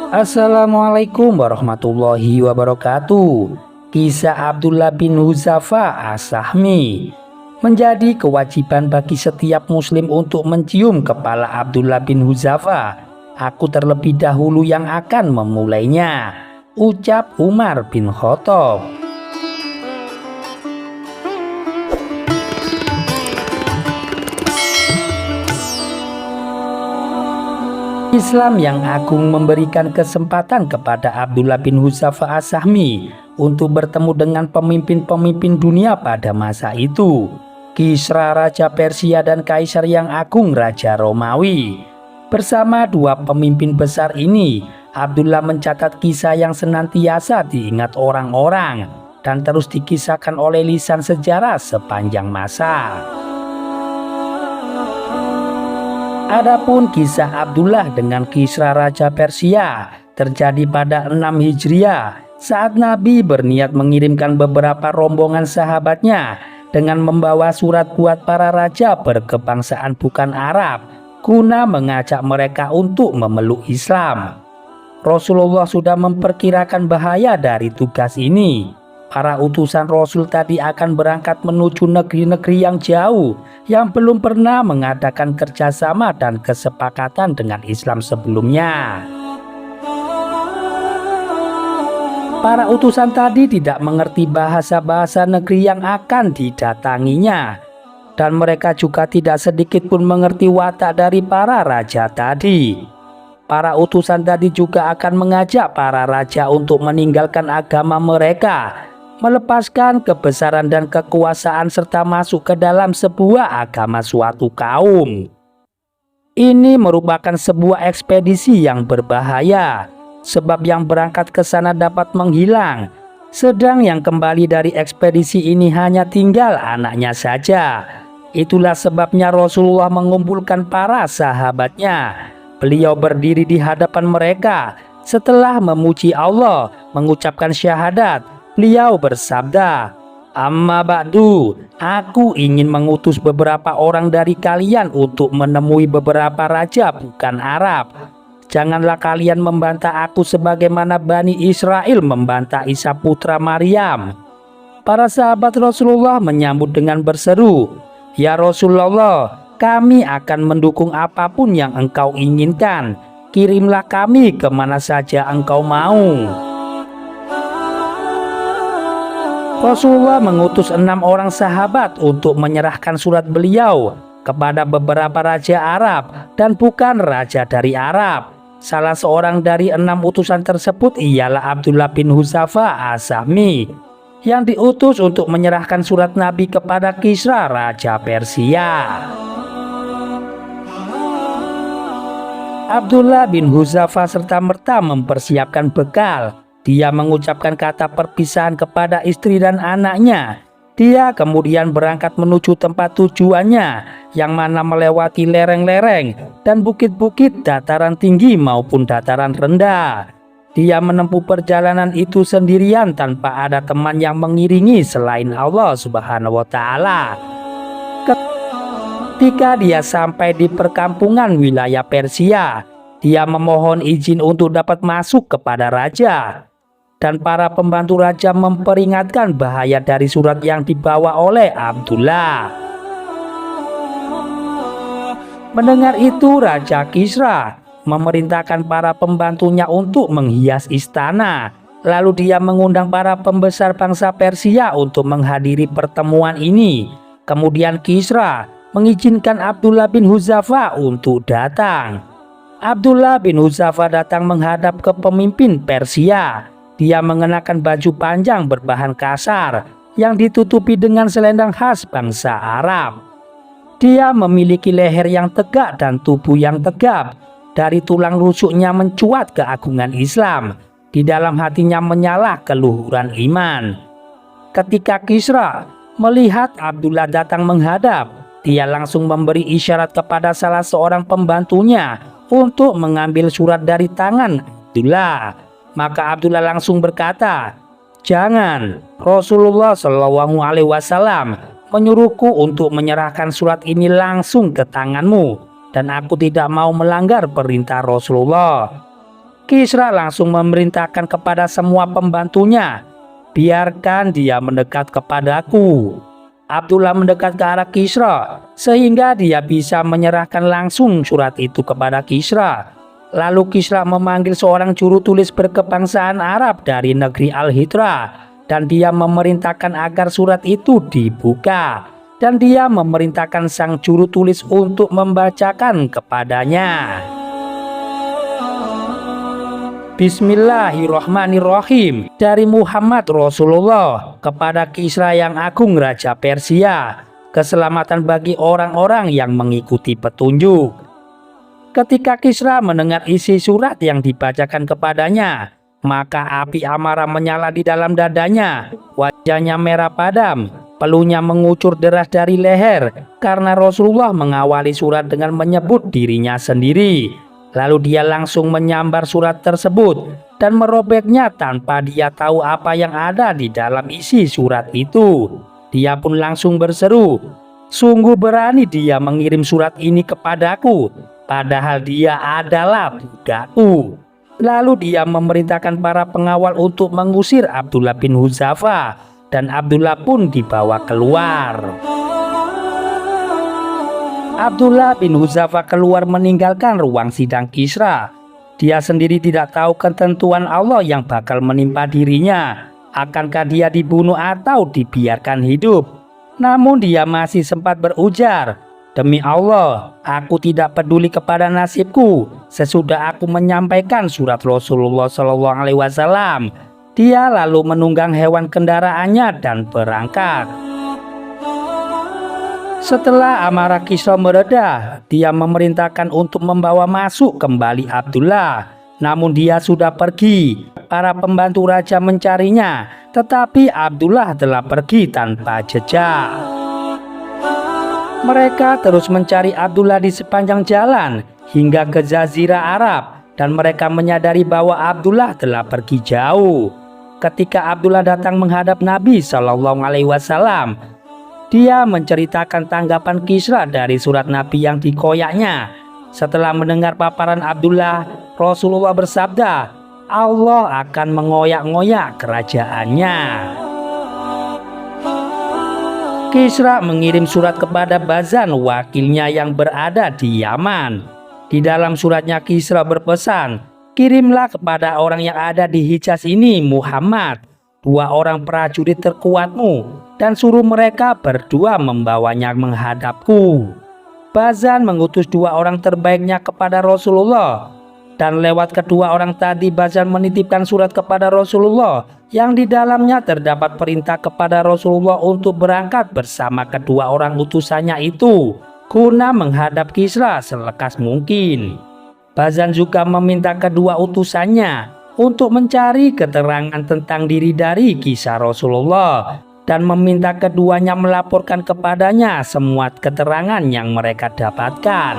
Assalamualaikum warahmatullahi wabarakatuh. Kisah Abdullah bin Huzafa As-Sahmi. Menjadi kewajiban bagi setiap muslim untuk mencium kepala Abdullah bin Huzafa. Aku terlebih dahulu yang akan memulainya, ucap Umar bin Khattab. Islam yang agung memberikan kesempatan kepada Abdullah bin Huzafa As-Sahmi untuk bertemu dengan pemimpin-pemimpin dunia pada masa itu. Kisra Raja Persia dan Kaisar yang agung Raja Romawi. Bersama dua pemimpin besar ini, Abdullah mencatat kisah yang senantiasa diingat orang-orang dan terus dikisahkan oleh lisan sejarah sepanjang masa. Adapun kisah Abdullah dengan Kisra Raja Persia terjadi pada 6 Hijriah saat Nabi berniat mengirimkan beberapa rombongan sahabatnya dengan membawa surat buat para raja berkebangsaan bukan Arab guna mengajak mereka untuk memeluk Islam. Rasulullah sudah memperkirakan bahaya dari tugas ini. Para utusan Rasul tadi akan berangkat menuju negeri-negeri yang jauh yang belum pernah mengadakan kerjasama dan kesepakatan dengan Islam sebelumnya. Para utusan tadi tidak mengerti bahasa-bahasa negeri yang akan didatanginya, dan mereka juga tidak sedikit pun mengerti watak dari para raja tadi. Para utusan tadi juga akan mengajak para raja untuk meninggalkan agama mereka, melepaskan kebesaran dan kekuasaan serta masuk ke dalam sebuah agama suatu kaum. Ini merupakan sebuah ekspedisi yang berbahaya, sebab yang berangkat ke sana dapat menghilang, sedang yang kembali dari ekspedisi ini hanya tinggal anaknya saja. Itulah sebabnya Rasulullah mengumpulkan para sahabatnya. Beliau berdiri di hadapan mereka setelah memuji Allah, mengucapkan syahadat. Beliau bersabda, "Amma ba'du, aku ingin mengutus beberapa orang dari kalian untuk menemui beberapa raja bukan Arab. Janganlah kalian membantah aku sebagaimana Bani Israel membantah Isa putra Maryam." Para sahabat Rasulullah menyambut dengan berseru, "Ya Rasulullah, kami akan mendukung apapun yang engkau inginkan. Kirimlah kami kemana saja engkau mau." Rasulullah mengutus 6 orang sahabat untuk menyerahkan surat beliau kepada beberapa raja Arab dan bukan raja dari Arab. Salah seorang dari 6 utusan tersebut ialah Abdullah bin Huzafa As-Sahmi yang diutus untuk menyerahkan surat Nabi kepada Kisra Raja Persia. Abdullah bin Huzafa serta-merta mempersiapkan bekal. Dia mengucapkan kata perpisahan kepada istri dan anaknya. Dia kemudian berangkat menuju tempat tujuannya, yang mana melewati lereng-lereng dan bukit-bukit dataran tinggi maupun dataran rendah. Dia menempuh perjalanan itu sendirian tanpa ada teman yang mengiringi selain Allah Subhanahu wa Ta'ala. Ketika dia sampai di perkampungan wilayah Persia, dia memohon izin untuk dapat masuk kepada raja. Dan para pembantu raja memperingatkan bahaya dari surat yang dibawa oleh Abdullah. Mendengar itu, Raja Kisra memerintahkan para pembantunya untuk menghias istana. Lalu dia mengundang para pembesar bangsa Persia untuk menghadiri pertemuan ini. Kemudian Kisra mengizinkan Abdullah bin Huzafa untuk datang. Abdullah bin Huzafa datang menghadap ke pemimpin Persia. Dia mengenakan baju panjang berbahan kasar yang ditutupi dengan selendang khas bangsa Arab. Dia memiliki leher yang tegak dan tubuh yang tegap. Dari tulang rusuknya mencuat keagungan Islam. Di dalam hatinya menyala keluhuran iman. Ketika Kisra melihat Abdullah datang menghadap, dia langsung memberi isyarat kepada salah seorang pembantunya untuk mengambil surat dari tangan Abdullah. Maka Abdullah langsung berkata, "Jangan, Rasulullah Shallallahu Alaihi Wasallam menyuruhku untuk menyerahkan surat ini langsung ke tanganmu, dan aku tidak mau melanggar perintah Rasulullah." Kisra langsung memerintahkan kepada semua pembantunya, "Biarkan dia mendekat kepadaku." Abdullah mendekat ke arah Kisra sehingga dia bisa menyerahkan langsung surat itu kepada Kisra. Lalu Kisra memanggil seorang juru tulis berkebangsaan Arab dari negeri Al-Hitra, dan dia memerintahkan agar surat itu dibuka, dan dia memerintahkan sang juru tulis untuk membacakan kepadanya. Bismillahirrohmanirrohim. Dari Muhammad Rasulullah kepada Kisra yang agung Raja Persia, keselamatan bagi orang-orang yang mengikuti petunjuk. Ketika Kisra mendengar isi surat yang dibacakan kepadanya, maka api amarah menyala di dalam dadanya. Wajahnya merah padam, peluhnya mengucur deras dari leher karena Rasulullah mengawali surat dengan menyebut dirinya sendiri. Lalu dia langsung menyambar surat tersebut dan merobeknya tanpa dia tahu apa yang ada di dalam isi surat itu. Dia pun langsung berseru, "Sungguh berani dia mengirim surat ini kepadaku, padahal dia adalah budakku." Lalu dia memerintahkan para pengawal untuk mengusir Abdullah bin Hudzafah, dan Abdullah pun dibawa keluar. Abdullah bin Hudzafah keluar meninggalkan ruang sidang Kisra. Dia sendiri tidak tahu ketentuan Allah yang bakal menimpa dirinya. Akankah dia dibunuh atau dibiarkan hidup? Namun dia masih sempat berujar, "Demi Allah, aku tidak peduli kepada nasibku sesudah aku menyampaikan surat Rasulullah SAW." Dia lalu menunggang hewan kendaraannya dan berangkat. Setelah amarah Kisra mereda, dia memerintahkan untuk membawa masuk kembali Abdullah. Namun dia sudah pergi. Para pembantu raja mencarinya, tetapi Abdullah telah pergi tanpa jejak. Mereka terus mencari Abdullah di sepanjang jalan hingga ke Jazirah Arab, dan mereka menyadari bahwa Abdullah telah pergi jauh. Ketika Abdullah datang menghadap Nabi SAW, dia menceritakan tanggapan Kisra dari surat Nabi yang dikoyaknya. Setelah mendengar paparan Abdullah, Rasulullah bersabda, "Allah akan mengoyak-ngoyak kerajaannya." Kisra mengirim surat kepada Bazan, wakilnya yang berada di Yaman. Di dalam suratnya Kisra berpesan, "Kirimlah kepada orang yang ada di Hijaz ini Muhammad, 2 orang prajurit terkuatmu, dan suruh mereka berdua membawanya menghadapku." Bazan mengutus 2 orang terbaiknya kepada Rasulullah, dan lewat kedua orang tadi Bazan menitipkan surat kepada Rasulullah yang di dalamnya terdapat perintah kepada Rasulullah untuk berangkat bersama kedua orang utusannya itu guna menghadap Kisra selekas mungkin. Bazan juga meminta kedua utusannya untuk mencari keterangan tentang diri dari kisah Rasulullah dan meminta keduanya melaporkan kepadanya semua keterangan yang mereka dapatkan.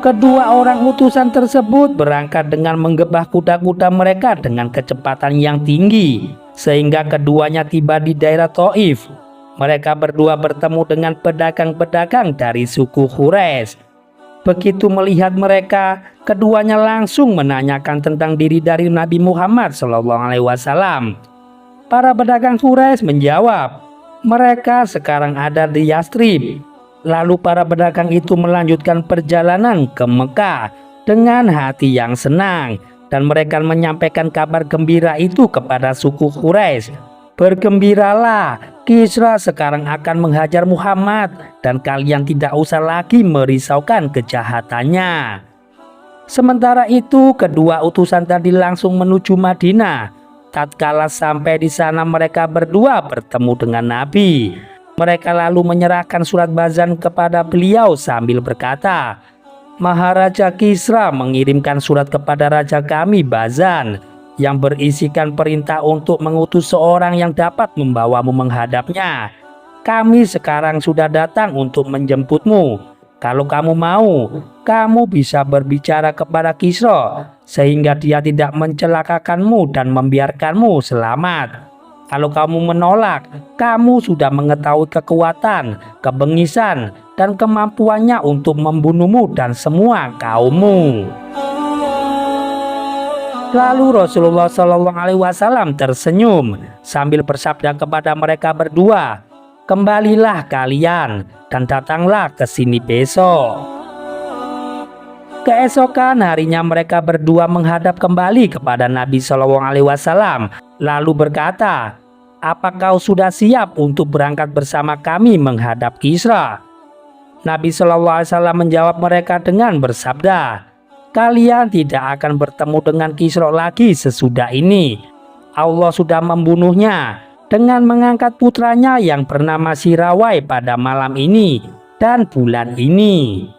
Kedua orang utusan tersebut berangkat dengan menggebah kuda-kuda mereka dengan kecepatan yang tinggi sehingga keduanya tiba di daerah Thaif. Mereka berdua bertemu dengan pedagang-pedagang dari suku Quraisy. Begitu melihat mereka, keduanya langsung menanyakan tentang diri dari Nabi Muhammad SAW. Para pedagang Quraisy menjawab, mereka sekarang ada di Yastrib. Lalu para pedagang itu melanjutkan perjalanan ke Mekah dengan hati yang senang, dan mereka menyampaikan kabar gembira itu kepada suku Quraisy. "Bergembiralah, Kisra sekarang akan menghajar Muhammad, dan kalian tidak usah lagi merisaukan kejahatannya." Sementara itu, kedua utusan tadi langsung menuju Madinah. Tatkala sampai di sana, mereka berdua bertemu dengan Nabi. Mereka lalu menyerahkan surat Bazan kepada beliau sambil berkata, "Maharaja Kisra mengirimkan surat kepada raja kami Bazan yang berisikan perintah untuk mengutus seorang yang dapat membawamu menghadapnya. Kami sekarang sudah datang untuk menjemputmu. Kalau kamu mau, kamu bisa berbicara kepada Kisra sehingga dia tidak mencelakakanmu dan membiarkanmu selamat. Kalau kamu menolak, kamu sudah mengetahui kekuatan, kebengisan, dan kemampuannya untuk membunuhmu dan semua kaummu." Lalu Rasulullah SAW tersenyum sambil bersabda kepada mereka berdua, "Kembalilah kalian dan datanglah ke sini besok." Keesokan harinya mereka berdua menghadap kembali kepada Nabi SAW lalu berkata, "Apa kau sudah siap untuk berangkat bersama kami menghadap Kisra?" Nabi SAW menjawab mereka dengan bersabda, "Kalian tidak akan bertemu dengan Kisra lagi sesudah ini. Allah sudah membunuhnya dengan mengangkat putranya yang bernama Sirawai pada malam ini dan bulan ini."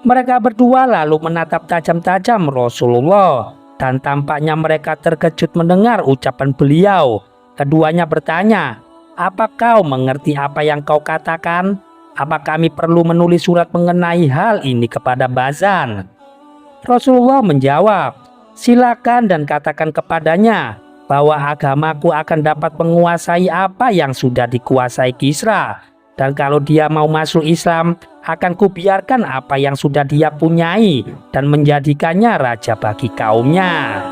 Mereka berdua lalu menatap tajam-tajam Rasulullah dan tampaknya mereka terkejut mendengar ucapan beliau. Keduanya bertanya, "Apa kau mengerti apa yang kau katakan? Apa kami perlu menulis surat mengenai hal ini kepada Bazan?" Rasulullah menjawab, "Silakan dan katakan kepadanya bahwa agamaku akan dapat menguasai apa yang sudah dikuasai Kisra. Dan kalau dia mau masuk Islam, akan kubiarkan apa yang sudah dia punyai dan menjadikannya raja bagi kaumnya."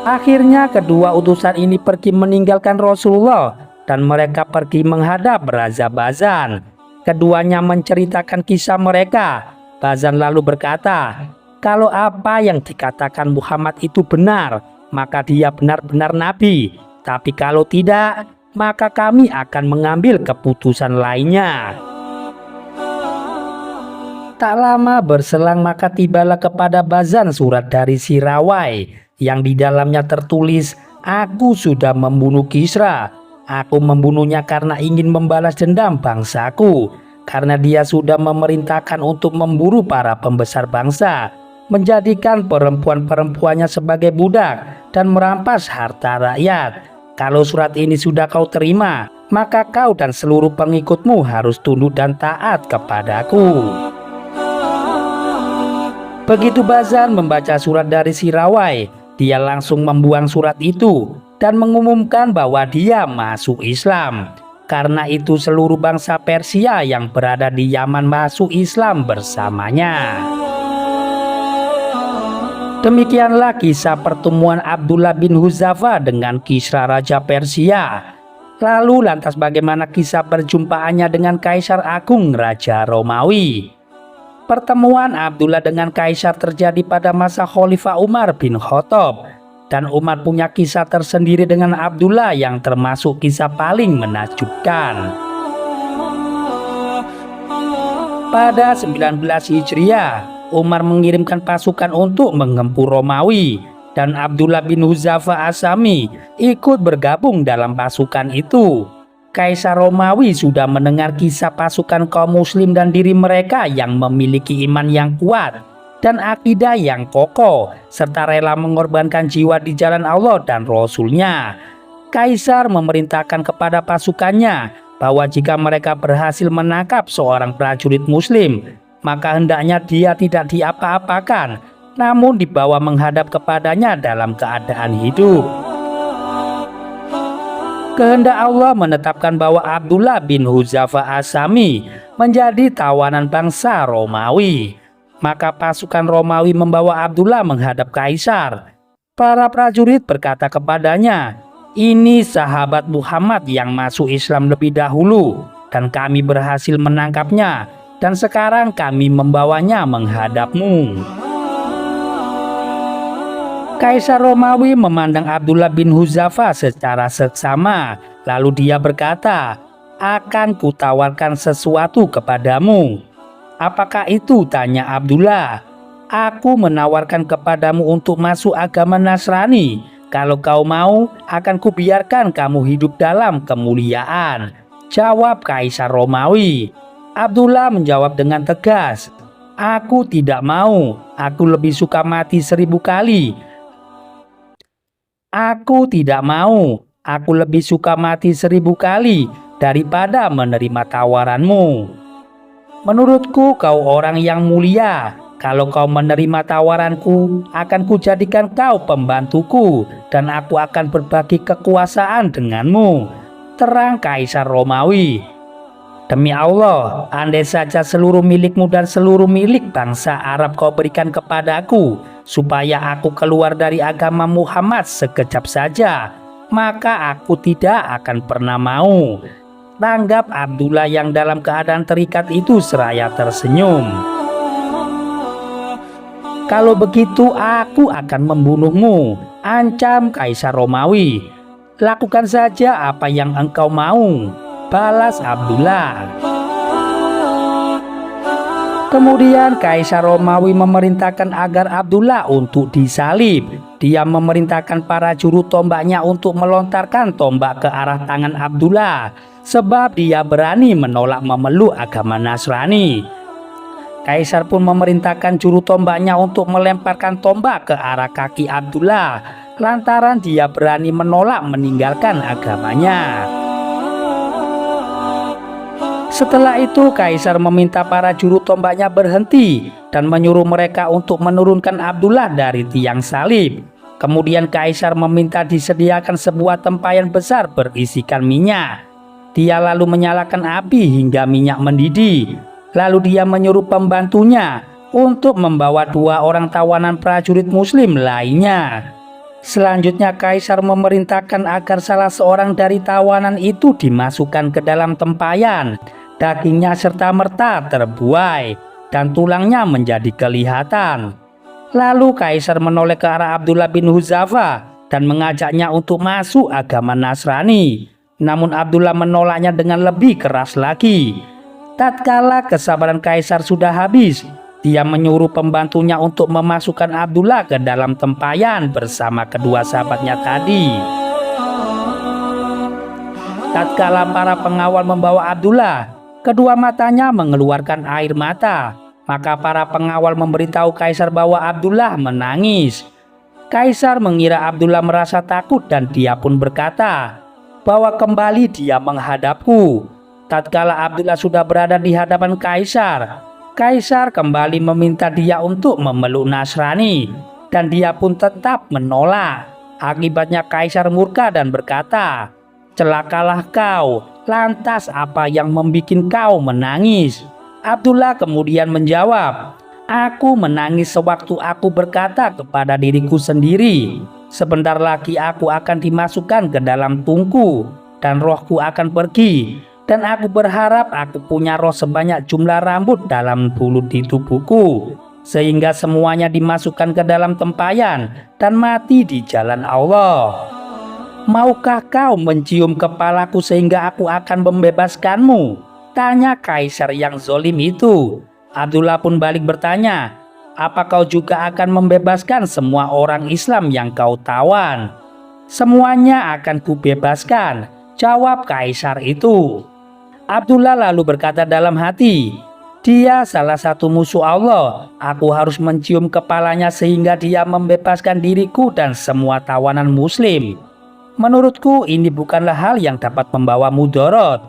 Akhirnya kedua utusan ini pergi meninggalkan Rasulullah dan mereka pergi menghadap Raja Bazan. Keduanya menceritakan kisah mereka. Bazan lalu berkata, "Kalau apa yang dikatakan Muhammad itu benar, maka dia benar-benar nabi. Tapi kalau tidak, maka kami akan mengambil keputusan lainnya." Tak lama berselang maka tibalah kepada Bazan surat dari Sirawai yang di dalamnya tertulis, "Aku sudah membunuh Kisra. Aku membunuhnya karena ingin membalas dendam bangsaku, karena dia sudah memerintahkan untuk memburu para pembesar bangsa, menjadikan perempuan-perempuannya sebagai budak dan merampas harta rakyat. Kalau surat ini sudah kau terima, maka kau dan seluruh pengikutmu harus tunduk dan taat kepadaku." Begitu Bazan membaca surat dari Sirawai, dia langsung membuang surat itu dan mengumumkan bahwa dia masuk Islam. Karena itu seluruh bangsa Persia yang berada di Yaman masuk Islam bersamanya. Demikianlah kisah pertemuan Abdullah bin Huzafa dengan Kisra Raja Persia. Lalu lantas bagaimana kisah perjumpaannya dengan Kaisar Agung Raja Romawi? Pertemuan Abdullah dengan Kaisar terjadi pada masa Khalifah Umar bin Khattab. Dan Umar punya kisah tersendiri dengan Abdullah yang termasuk kisah paling menakjubkan. Pada 19 Hijriah, Umar mengirimkan pasukan untuk menggempur Romawi dan Abdullah bin Huzafa Asami ikut bergabung dalam pasukan itu. Kaisar Romawi sudah mendengar kisah pasukan kaum muslim dan diri mereka yang memiliki iman yang kuat dan akidah yang kokoh serta rela mengorbankan jiwa di jalan Allah dan Rasul-Nya. Kaisar memerintahkan kepada pasukannya bahwa jika mereka berhasil menangkap seorang prajurit muslim, maka hendaknya dia tidak diapa-apakan, namun dibawa menghadap kepadanya dalam keadaan hidup. Kehendak Allah menetapkan bahwa Abdullah bin Huzafa Asami menjadi tawanan bangsa Romawi. Maka pasukan Romawi membawa Abdullah menghadap Kaisar. Para prajurit berkata kepadanya, "Ini sahabat Muhammad yang masuk Islam lebih dahulu dan kami berhasil menangkapnya. Dan sekarang kami membawanya menghadapmu." Kaisar Romawi memandang Abdullah bin Huzafa secara seksama. Lalu dia berkata, "Akan kutawarkan sesuatu kepadamu." "Apakah itu?" tanya Abdullah. "Aku menawarkan kepadamu untuk masuk agama Nasrani. Kalau kau mau, akan kubiarkan kamu hidup dalam kemuliaan," jawab Kaisar Romawi. Abdullah menjawab dengan tegas, "Aku tidak mau. Aku lebih suka mati 1000 kali. Aku tidak mau. Aku lebih suka mati 1000 kali daripada menerima tawaranmu. Menurutku kau orang yang mulia. Kalau kau menerima tawaranku, akan kujadikan kau pembantuku dan aku akan berbagi kekuasaan denganmu," terang Kaisar Romawi. Demi Allah, andai saja seluruh milikmu dan seluruh milik bangsa Arab kau berikan kepadaku, supaya aku keluar dari agama Muhammad sekejap saja, maka aku tidak akan pernah mau. Tanggap Abdullah yang dalam keadaan terikat itu seraya tersenyum. Kalau begitu aku akan membunuhmu, ancam Kaisar Romawi. Lakukan saja apa yang engkau mau, balas Abdullah. Kemudian Kaisar Romawi memerintahkan agar Abdullah untuk disalib. Dia memerintahkan para juru tombaknya untuk melontarkan tombak ke arah tangan Abdullah, sebab dia berani menolak memeluk agama Nasrani. Kaisar pun memerintahkan juru tombaknya untuk melemparkan tombak ke arah kaki Abdullah, lantaran dia berani menolak meninggalkan agamanya. Setelah itu Kaisar meminta para juru tombaknya berhenti dan menyuruh mereka untuk menurunkan Abdullah dari tiang salib. Kemudian Kaisar meminta disediakan sebuah tempayan besar berisikan minyak. Dia lalu menyalakan api hingga minyak mendidih. Lalu dia menyuruh pembantunya untuk membawa 2 orang tawanan prajurit muslim lainnya. Selanjutnya Kaisar memerintahkan agar salah seorang dari tawanan itu dimasukkan ke dalam tempayan. Dagingnya serta-merta terbuai dan tulangnya menjadi kelihatan. Lalu Kaisar menoleh ke arah Abdullah bin Huzafa dan mengajaknya untuk masuk agama Nasrani. Namun Abdullah menolaknya dengan lebih keras lagi. Tatkala kesabaran Kaisar sudah habis, dia menyuruh pembantunya untuk memasukkan Abdullah ke dalam tempayan bersama kedua sahabatnya tadi. Tatkala para pengawal membawa Abdullah, kedua matanya mengeluarkan air mata. Maka para pengawal memberitahu Kaisar bahwa Abdullah menangis. Kaisar mengira Abdullah merasa takut dan dia pun berkata, "Bawa kembali dia menghadapku." Tatkala Abdullah sudah berada di hadapan Kaisar, Kaisar kembali meminta dia untuk memeluk Nasrani, dan dia pun tetap menolak. Akibatnya Kaisar murka dan berkata, "Celakalah kau, lantas apa yang membuat kau menangis?" Abdullah kemudian menjawab, "Aku menangis sewaktu aku berkata kepada diriku sendiri, sebentar lagi aku akan dimasukkan ke dalam tungku dan rohku akan pergi. Dan aku berharap aku punya roh sebanyak jumlah rambut dalam bulu di tubuhku, sehingga semuanya dimasukkan ke dalam tempayan dan mati di jalan Allah. Maukah kau mencium kepalaku sehingga aku akan membebaskanmu?" tanya Kaisar yang zolim itu. Abdullah pun balik bertanya, "Apa kau juga akan membebaskan semua orang Islam yang kau tawan?" "Semuanya akan kubebaskan," jawab Kaisar itu. Abdullah lalu berkata dalam hati, "Dia salah satu musuh Allah. Aku harus mencium kepalanya sehingga dia membebaskan diriku dan semua tawanan muslim. Menurutku ini bukanlah hal yang dapat membawa mudarat."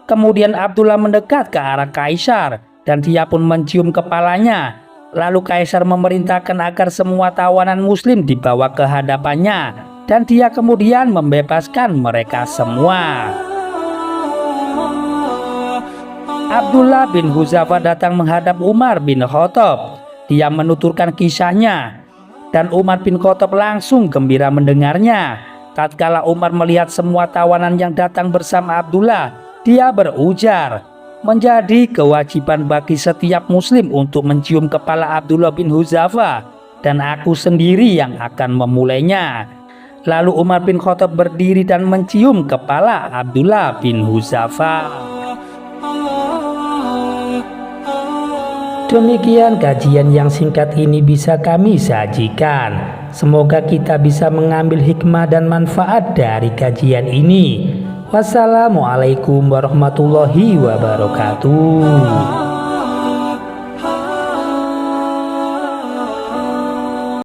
Kemudian Abdullah mendekat ke arah Kaisar dan dia pun mencium kepalanya. Lalu Kaisar memerintahkan agar semua tawanan muslim dibawa ke hadapannya dan dia kemudian membebaskan mereka semua. Abdullah bin Huzafa datang menghadap Umar bin Khattab. Dia menuturkan kisahnya dan Umar bin Khattab langsung gembira mendengarnya. Tatkala Umar melihat semua tawanan yang datang bersama Abdullah, dia berujar, "Menjadi kewajiban bagi setiap muslim untuk mencium kepala Abdullah bin Huzafa, dan aku sendiri yang akan memulainya." Lalu Umar bin Khattab berdiri dan mencium kepala Abdullah bin Huzafa. Demikian kajian yang singkat ini bisa kami sajikan. Semoga kita bisa mengambil hikmah dan manfaat dari kajian ini. Wassalamualaikum warahmatullahi wabarakatuh.